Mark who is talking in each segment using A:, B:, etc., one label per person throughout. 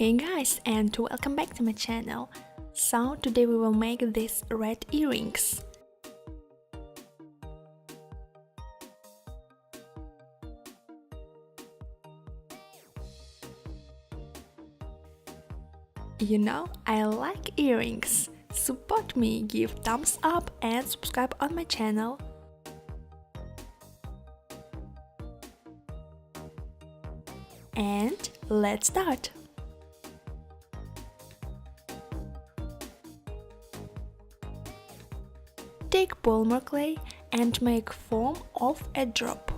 A: Hey guys, and welcome back to my channel. So today we will make these red earrings. You know, I like earrings. Support me, give thumbs up and subscribe on my channel. And let's start! Take polymer clay and make foam of a drop.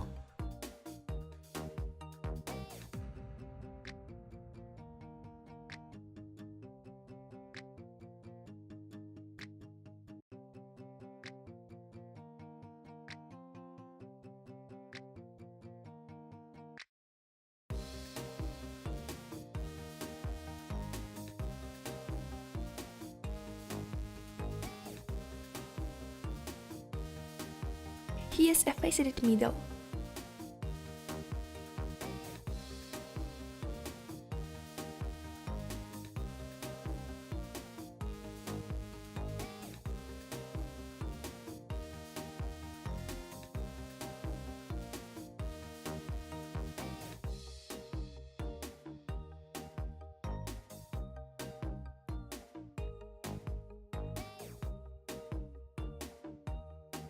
A: Here's a faceted middle.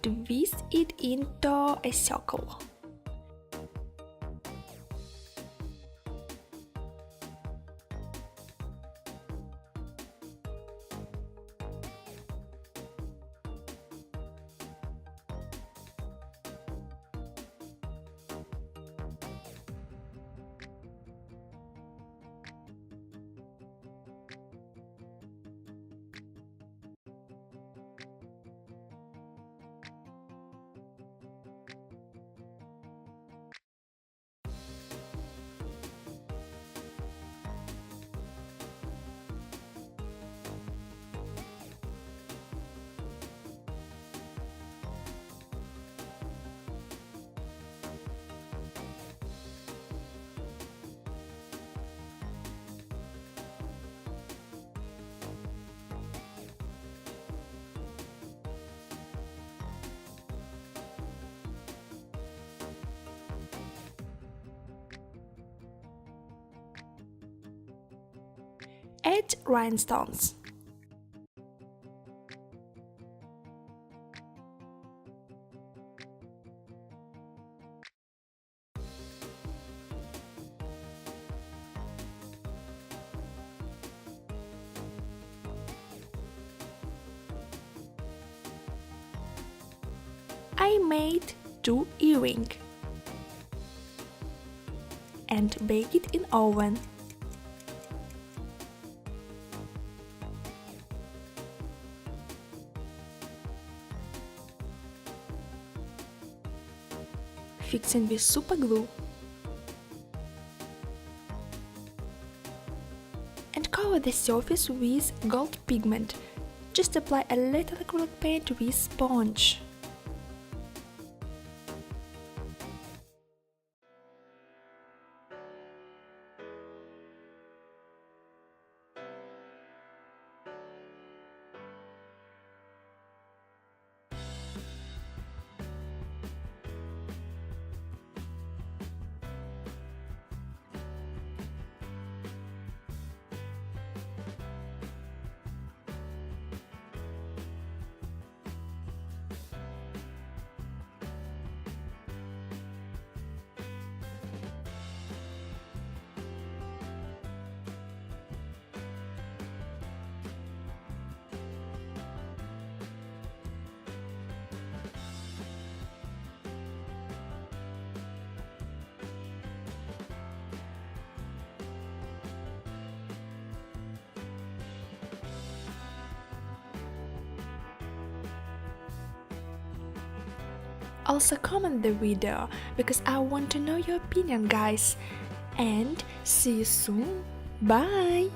A: Twist it into a circle. Add rhinestones. I made 2 earrings and bake it in oven. Fixing with super glue and cover the surface with gold pigment. Just apply a little acrylic paint with sponge. Also comment the video because I want to know your opinion, guys. And see you soon. Bye!